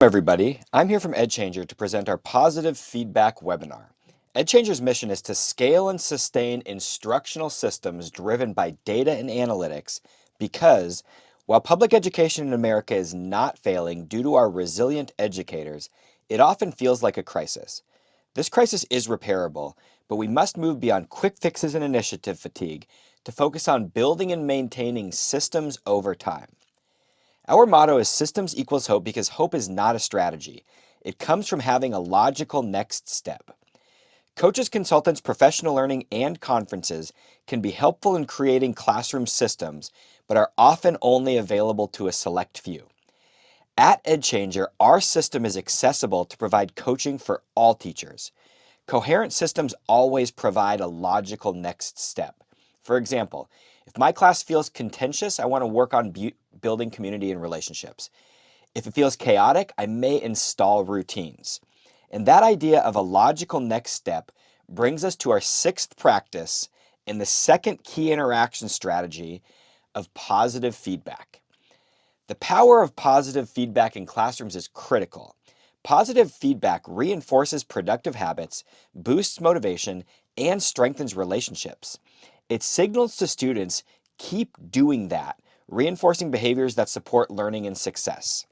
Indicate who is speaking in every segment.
Speaker 1: Everybody, I'm here from EdChanger to present our positive feedback webinar. EdChanger's mission is to scale and sustain instructional systems driven by data and analytics because while public education in America is not failing due to our resilient educators, it often feels like a crisis. This crisis is repairable, but we must move beyond quick fixes and initiative fatigue to focus on building and maintaining systems over time. Our motto is systems equals hope because hope is not a strategy. It comes from having a logical next step. Coaches, consultants, professional learning, and conferences can be helpful in creating classroom systems, but are often only available to a select few. At EdChanger, our system is accessible to provide coaching for all teachers. Coherent systems always provide a logical next step. For example, if my class feels contentious, I want to work on building community and relationships. If it feels chaotic, I may install routines. And that idea of a logical next step brings us to our sixth practice and the second key interaction strategy of positive feedback. The power of positive feedback in classrooms is critical. Positive feedback reinforces productive habits, boosts motivation, and strengthens relationships. It signals to students, keep doing that, reinforcing behaviors that support learning and success.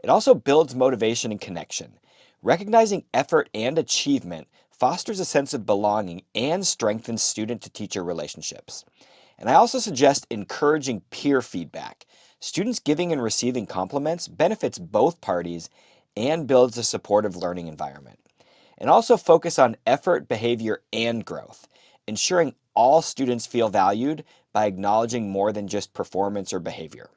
Speaker 1: It also builds motivation and connection. Recognizing effort and achievement fosters a sense of belonging and strengthens student-to-teacher relationships. And I also suggest encouraging peer feedback. Students giving and receiving compliments benefits both parties and builds a supportive learning environment. And also focus on effort, behavior, and growth, ensuring all students feel valued by acknowledging more than just performance or behavior.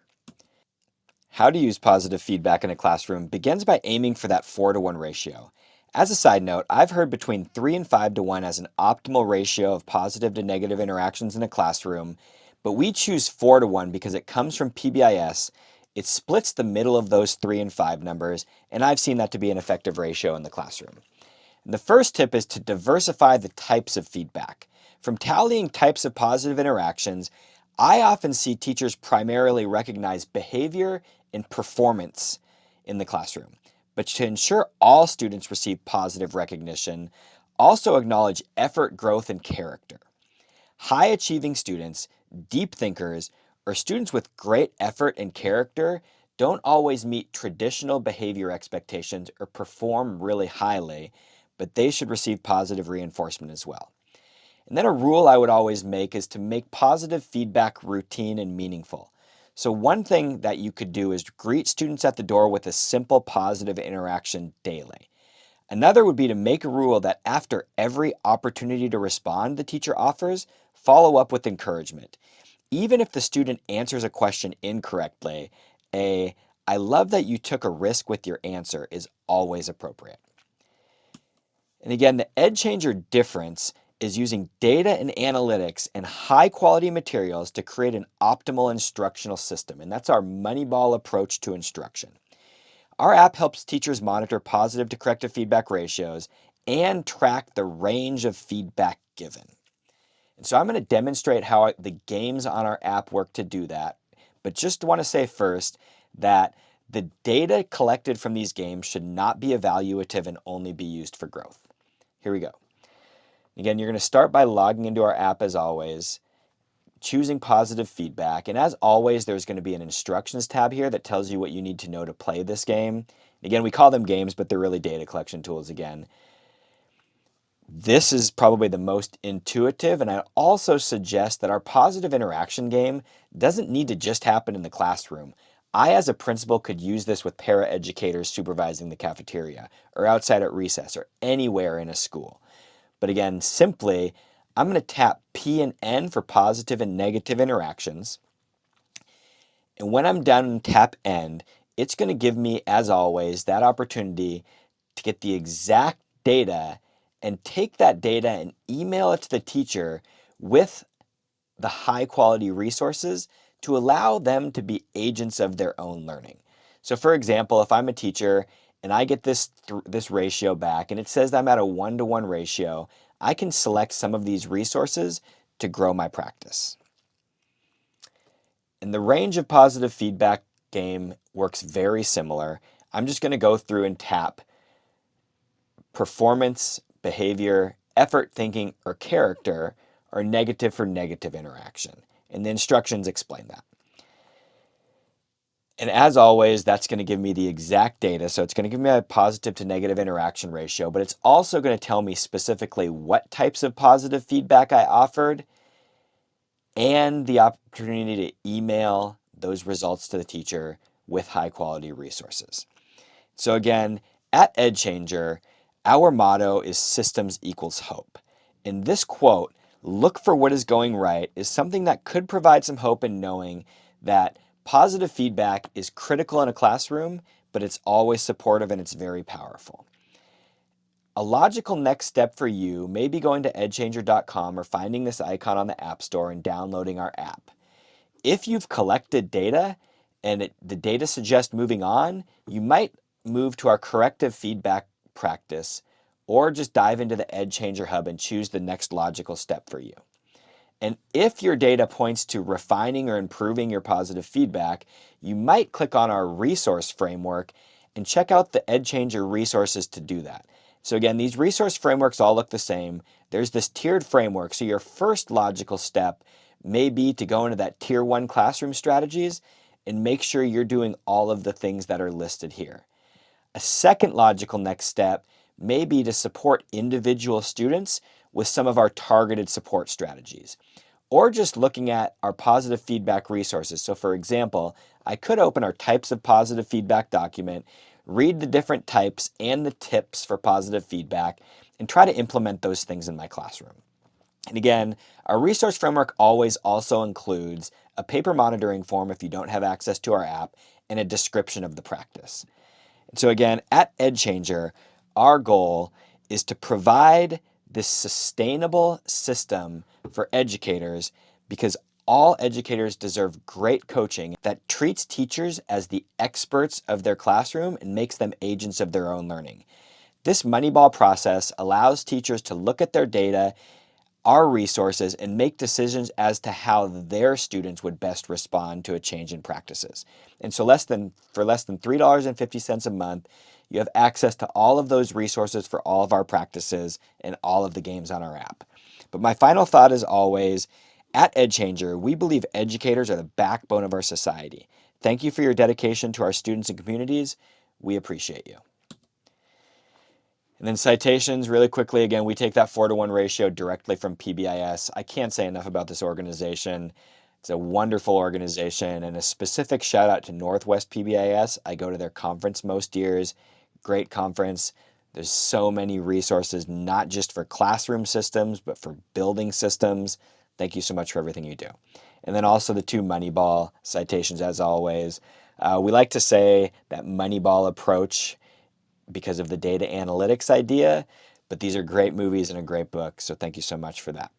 Speaker 1: How to use positive feedback in a classroom begins by aiming for that 4-to-1 ratio. As a side note, I've heard between 3 and 5-to-1 as an optimal ratio of positive to negative interactions in a classroom, but we choose 4-to-1 because it comes from PBIS. It splits the middle of those 3 and 5 numbers, and I've seen that to be an effective ratio in the classroom. And the first tip is to diversify the types of feedback. From tallying types of positive interactions, I often see teachers primarily recognize behavior and performance in the classroom. But to ensure all students receive positive recognition, also acknowledge effort, growth, and character. High achieving students, deep thinkers, or students with great effort and character don't always meet traditional behavior expectations or perform really highly, but they should receive positive reinforcement as well. And then a rule I would always make is to make positive feedback routine and meaningful. So one thing that you could do is greet students at the door with a simple positive interaction daily. Another would be to make a rule that after every opportunity to respond the teacher offers, follow up with encouragement. Even if the student answers a question incorrectly, "I love that you took a risk with your answer" is always appropriate. And again, the EdChanger difference is using data and analytics and high quality materials to create an optimal instructional system. And that's our Moneyball approach to instruction. Our app helps teachers monitor positive to corrective feedback ratios and track the range of feedback given. And so I'm going to demonstrate how the games on our app work to do that. But just want to say first that the data collected from these games should not be evaluative and only be used for growth. Here we go. Again, you're going to start by logging into our app as always, choosing positive feedback. And as always, there's going to be an instructions tab here that tells you what you need to know to play this game. Again, we call them games, but they're really data collection tools again. This is probably the most intuitive, and I also suggest that our positive interaction game doesn't need to just happen in the classroom. I, as a principal, could use this with para-educators supervising the cafeteria, or outside at recess, or anywhere in a school. But again, simply, I'm going to tap P and N for positive and negative interactions. And when I'm done and tap End, it's going to give me, as always, that opportunity to get the exact data and take that data and email it to the teacher with the high quality resources to allow them to be agents of their own learning. So for example, if I'm a teacher and I get this ratio back and it says I'm at a 1-to-1 ratio, I can select some of these resources to grow my practice. And the range of positive feedback game works very similar. I'm just going to go through and tap performance, behavior, effort, thinking, or character, or negative for negative interaction. And the instructions explain that. And as always, that's going to give me the exact data. So it's going to give me a positive to negative interaction ratio, but it's also going to tell me specifically what types of positive feedback I offered and the opportunity to email those results to the teacher with high quality resources. So again, at EdChanger, our motto is systems equals hope. In this quote, look for what is going right is something that could provide some hope in knowing that positive feedback is critical in a classroom, but it's always supportive and it's very powerful. A logical next step for you may be going to edchanger.com or finding this icon on the App Store and downloading our app. If you've collected data and the data suggests moving on, you might move to our corrective feedback practice or just dive into the EdChanger Hub and choose the next logical step for you. And if your data points to refining or improving your positive feedback, you might click on our resource framework and check out the EdChanger resources to do that. So again, these resource frameworks all look the same. There's this tiered framework. So your first logical step may be to go into that tier 1 classroom strategies and make sure you're doing all of the things that are listed here. A second logical next step may be to support individual students with some of our targeted support strategies, or just looking at our positive feedback resources. So for example, I could open our types of positive feedback document, read the different types and the tips for positive feedback, and try to implement those things in my classroom. And again, our resource framework always also includes a paper monitoring form if you don't have access to our app and a description of the practice. And so again, at EdChanger, our goal is to provide this sustainable system for educators because all educators deserve great coaching that treats teachers as the experts of their classroom and makes them agents of their own learning. This Moneyball process allows teachers to look at their data, our resources, and make decisions as to how their students would best respond to a change in practices. And so for less than $3.50 a month, you have access to all of those resources for all of our practices and all of the games on our app. But my final thought is always, at EdChanger, we believe educators are the backbone of our society. Thank you for your dedication to our students and communities. We appreciate you. And then citations, really quickly, again, we take that 4-to-1 ratio directly from PBIS. I can't say enough about this organization. It's a wonderful organization, and a specific shout out to Northwest PBIS. I go to their conference most years. Great conference. There's so many resources, not just for classroom systems, but for building systems. Thank you so much for everything you do. And then also the 2 Moneyball citations, as always. We like to say that Moneyball approach because of the data analytics idea, but these are great movies and a great book, so thank you so much for that.